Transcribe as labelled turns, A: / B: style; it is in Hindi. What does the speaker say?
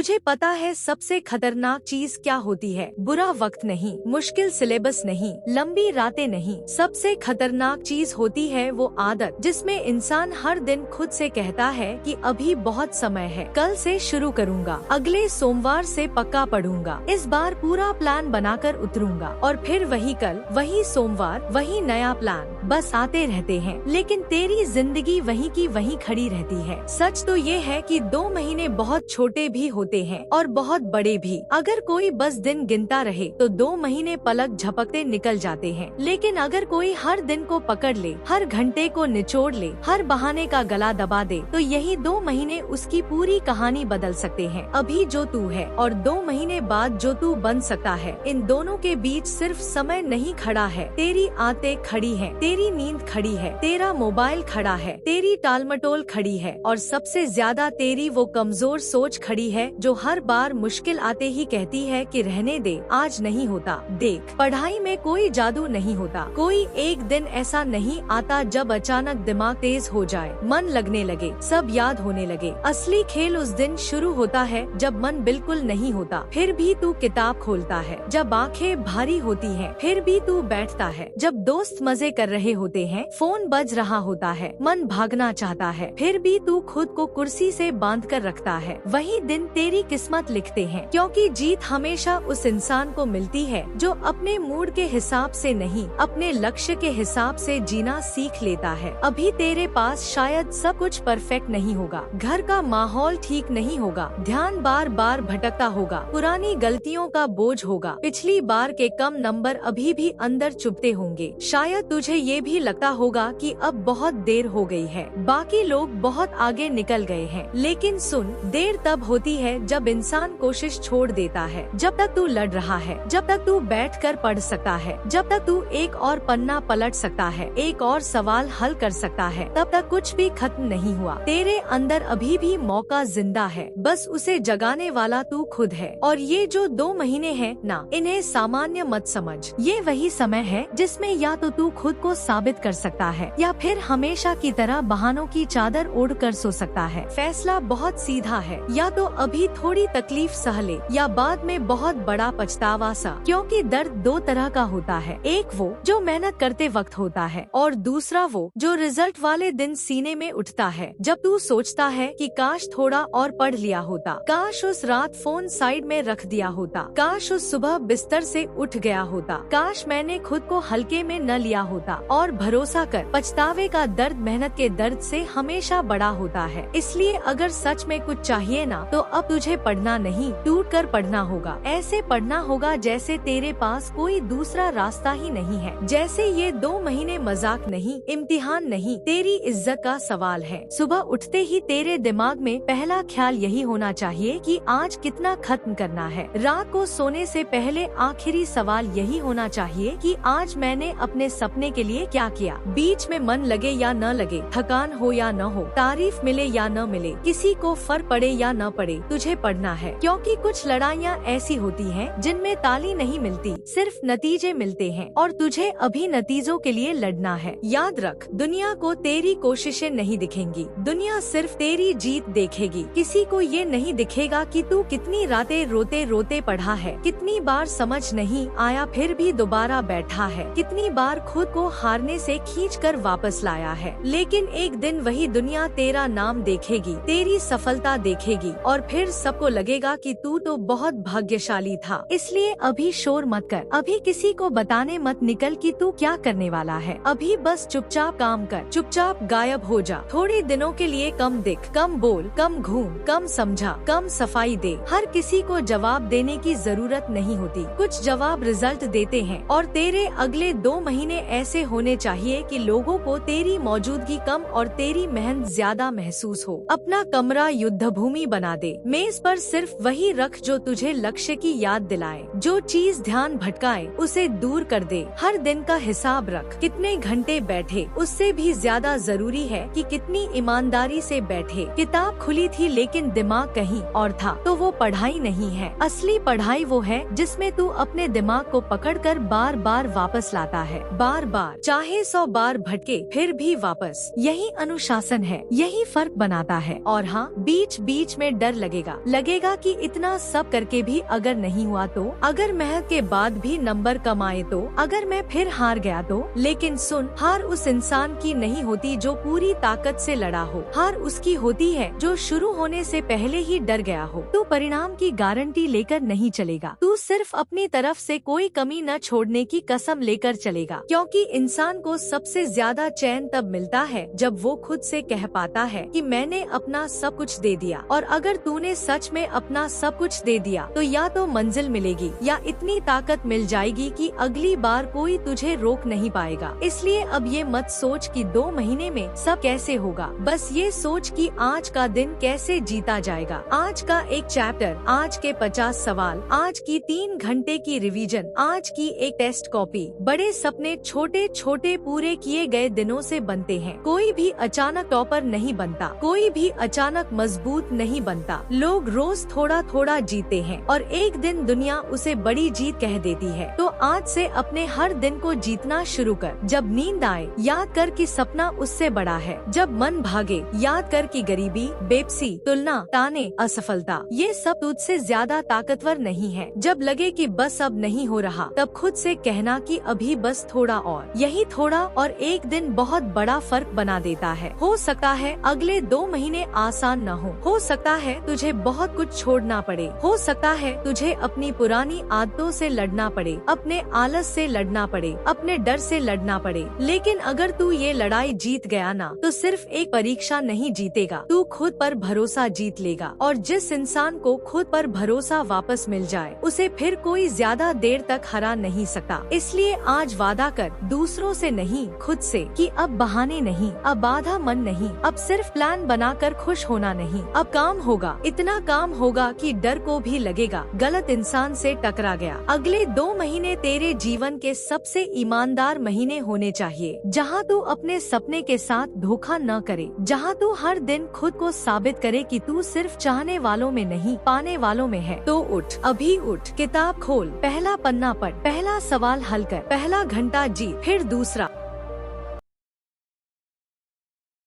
A: तुझे पता है सबसे खतरनाक चीज क्या होती है? बुरा वक्त नहीं, मुश्किल सिलेबस नहीं, लंबी रातें नहीं, सबसे खतरनाक चीज होती है वो आदत जिसमें इंसान हर दिन खुद से कहता है कि अभी बहुत समय है, कल से शुरू करूँगा, अगले सोमवार से पक्का पढ़ूंगा, इस बार पूरा प्लान बनाकर उतरूंगा। और फिर वही कल, वही सोमवार, वही नया प्लान बस आते रहते हैं, लेकिन तेरी जिंदगी वहीं की वहीं खड़ी रहती है। सच तो ये है कि 2 महीने बहुत छोटे भी होते हैं और बहुत बड़े भी। अगर कोई बस दिन गिनता रहे तो 2 महीने पलक झपकते निकल जाते हैं, लेकिन अगर कोई हर दिन को पकड़ ले, हर घंटे को निचोड़ ले, हर बहाने का गला दबा दे, तो यही 2 महीने उसकी पूरी कहानी बदल सकते हैं। अभी जो तू है और 2 महीने बाद जो तू बन सकता है, इन दोनों के बीच सिर्फ समय नहीं खड़ा है, तेरी आदतें खड़ी है, तेरी नींद खड़ी है, तेरा मोबाइल खड़ा है, तेरी टालमटोल खड़ी है, और सबसे ज्यादा तेरी वो कमजोर सोच खड़ी है जो हर बार मुश्किल आते ही कहती है कि रहने दे, आज नहीं होता। देख, पढ़ाई में कोई जादू नहीं होता, कोई एक दिन ऐसा नहीं आता जब अचानक दिमाग तेज हो जाए, मन लगने लगे, सब याद होने लगे। असली खेल उस दिन शुरू होता है जब मन बिल्कुल नहीं होता, फिर भी तू किताब खोलता है, जब आंखें भारी होती हैं, फिर भी तू बैठता है, जब दोस्त मजे कर रहे होते हैं, फोन बज रहा होता है, मन भागना चाहता है, फिर भी तू खुद को कुर्सी से बांध कर रखता है। वही दिन तेरी किस्मत लिखते हैं, क्योंकि जीत हमेशा उस इंसान को मिलती है जो अपने मूड के हिसाब से नहीं, अपने लक्ष्य के हिसाब से जीना सीख लेता है। अभी तेरे पास शायद सब कुछ परफेक्ट नहीं होगा, घर का माहौल ठीक नहीं होगा, ध्यान बार बार भटकता होगा, पुरानी गलतियों का बोझ होगा, पिछली बार के कम नंबर अभी भी अंदर चुभते होंगे, शायद तुझे ये भी लगता होगा कि अब बहुत देर हो गई है, बाकी लोग बहुत आगे निकल गए हैं। लेकिन सुन, देर तब होती है जब इंसान कोशिश छोड़ देता है। जब तक तू लड़ रहा है, जब तक तू बैठकर पढ़ सकता है, जब तक तू एक और पन्ना पलट सकता है, एक और सवाल हल कर सकता है, तब तक कुछ भी खत्म नहीं हुआ। तेरे अंदर अभी भी मौका जिंदा है, बस उसे जगाने वाला तू खुद है। और ये जो 2 महीने हैं ना, इन्हें सामान्य मत समझ। ये वही समय है जिसमें या तो तू खुद को साबित कर सकता है या फिर हमेशा की तरह बहानों की चादर ओढ़ कर सो सकता है। फैसला बहुत सीधा है, या तो अभी थोड़ी तकलीफ सह ले या बाद में बहुत बड़ा पछतावा सा, क्योंकि दर्द 2 तरह का होता है, एक वो जो मेहनत करते वक्त होता है और दूसरा वो जो रिजल्ट वाले दिन सीने में उठता है, जब तू सोचता है कि काश थोड़ा और पढ़ लिया होता, काश उस रात फोन साइड में रख दिया होता, काश उस सुबह बिस्तर से उठ गया होता, काश मैंने खुद को हल्के में न लिया होता। और भरोसा कर, पछतावे का दर्द मेहनत के दर्द से हमेशा बड़ा होता है। इसलिए अगर सच में कुछ चाहिए ना, तो अब तुझे पढ़ना नहीं, टूट कर पढ़ना होगा। ऐसे पढ़ना होगा जैसे तेरे पास कोई दूसरा रास्ता ही नहीं है, जैसे ये 2 महीने मजाक नहीं, इम्तिहान नहीं, तेरी इज्जत का सवाल है। सुबह उठते ही तेरे दिमाग में पहला ख्याल यही होना चाहिए कि आज कितना खत्म करना है। रात को सोने से पहले आखिरी सवाल यही होना चाहिए कि आज मैंने अपने सपने के लिए क्या किया। बीच में मन लगे या न लगे, थकान हो या न हो, तारीफ मिले या न मिले, किसी को फर्क पड़े या न पड़े, तुझे पढ़ना है। क्योंकि कुछ लड़ाइयाँ ऐसी होती हैं जिनमें ताली नहीं मिलती, सिर्फ नतीजे मिलते हैं, और तुझे अभी नतीजों के लिए लड़ना है। याद रख, दुनिया को तेरी कोशिशें नहीं दिखेंगी, दुनिया सिर्फ तेरी जीत देखेगी। किसी को ये नहीं दिखेगा कि तू कितनी रातें रोते रोते पढ़ा है, कितनी बार समझ नहीं आया फिर भी दोबारा बैठा है, कितनी बार खुद को हारने से खींचकर वापस लाया है। लेकिन एक दिन वही दुनिया तेरा नाम देखेगी, तेरी सफलता देखेगी, और फिर सबको लगेगा कि तू तो बहुत भाग्यशाली था। इसलिए अभी शोर मत कर, अभी किसी को बताने मत निकल कि तू क्या करने वाला है। अभी बस चुपचाप काम कर, चुपचाप गायब हो जा, थोड़े दिनों के लिए कम दिख, कम बोल, कम घूम, कम समझा, कम सफाई दे। हर किसी को जवाब देने की जरूरत नहीं होती, कुछ जवाब रिजल्ट देते हैं। और तेरे अगले 2 महीने ऐसे होने चाहिए कि लोगों को तेरी मौजूदगी कम और तेरी मेहनत ज्यादा महसूस हो। अपना कमरा युद्ध भूमि बना दे, मेज पर सिर्फ वही रख जो तुझे लक्ष्य की याद दिलाए, जो चीज ध्यान भटकाए उसे दूर कर दे। हर दिन का हिसाब रख, कितने घंटे बैठे, उससे भी ज्यादा जरूरी है कि कितनी ईमानदारी से बैठे। किताब खुली थी लेकिन दिमाग कहीं और था, तो वो पढ़ाई नहीं है। असली पढ़ाई वो है जिसमें तू अपने दिमाग को पकड़कर बार बार वापस लाता है, बार बार। चाहे 100 बार भटके फिर भी वापस। यही अनुशासन है, यही फर्क बनाता है। और हाँ, बीच बीच में डर लगेगा कि इतना सब करके भी अगर नहीं हुआ तो, अगर मेहनत के बाद भी नंबर कम आए तो, अगर मैं फिर हार गया तो। लेकिन सुन, हार उस इंसान की नहीं होती जो पूरी ताकत से लड़ा हो। हार उसकी होती है जो शुरू होने से पहले ही डर गया हो। तू परिणाम की गारंटी लेकर नहीं चलेगा, तू सिर्फ अपनी तरफ से कोई कमी न छोड़ने की कसम लेकर चलेगा। क्योंकि इंसान को सबसे ज्यादा चैन तब मिलता है जब वो खुद से कह पाता है कि मैंने अपना सब कुछ दे दिया। और अगर तूने सच में अपना सब कुछ दे दिया तो या तो मंजिल मिलेगी या इतनी ताकत मिल जाएगी कि अगली बार कोई तुझे रोक नहीं पाएगा। इसलिए अब ये मत सोच कि 2 महीने में सब कैसे होगा, बस ये सोच कि आज का दिन कैसे जीता जाएगा। आज का एक चैप्टर, आज के 50 सवाल, आज की 3 घंटे की रिवीजन, आज की एक टेस्ट कॉपी। बड़े सपने छोटे छोटे पूरे किए गए दिनों से बनते हैं। कोई भी अचानक टॉपर नहीं बनता, कोई भी अचानक मजबूत नहीं बनता। लोग रोज थोड़ा थोड़ा जीते हैं और एक दिन दुनिया उसे बड़ी जीत कह देती है। तो आज से अपने हर दिन को जीतना शुरू कर। जब नींद आए याद कर कि सपना उससे बड़ा है। जब मन भागे याद कर कि गरीबी, बेबसी, तुलना, ताने, असफलता ये सब तुझसे ज्यादा ताकतवर नहीं है। जब लगे कि बस अब नहीं हो रहा तब खुद से कहना कि अभी बस थोड़ा और। यही थोड़ा और एक दिन बहुत बड़ा फर्क बना देता है। हो सकता है अगले 2 महीने आसान न हो सकता है तुझे बहुत कुछ छोड़ना पड़े, हो सकता है तुझे अपनी पुरानी आदतों से लड़ना पड़े, अपने आलस से लड़ना पड़े, अपने डर से लड़ना पड़े। लेकिन अगर तू ये लड़ाई जीत गया ना तो सिर्फ एक परीक्षा नहीं जीतेगा, तू खुद पर भरोसा जीत लेगा। और जिस इंसान को खुद पर भरोसा वापस मिल जाए उसे फिर कोई ज्यादा देर तक हरा नहीं सकता। इसलिए आज वादा कर, दूसरों से नहीं खुद से, कि अब बहाने नहीं, अब बाधा मन नहीं, अब सिर्फ प्लान बनाकर खुश होना नहीं। अब काम होगा, इतना काम होगा कि डर को भी लगेगा गलत इंसान से टकरा गया। अगले 2 महीने तेरे जीवन के सबसे ईमानदार महीने होने चाहिए, जहाँ तू अपने सपने के साथ धोखा न करे, जहाँ तू हर दिन खुद को साबित करे कि तू सिर्फ चाहने वालों में नहीं पाने वालों में है। तो उठ, अभी उठ, किताब खोल, पहला पन्ना पढ़, पहला सवाल हल कर, पहला घंटा जी, फिर दूसरा।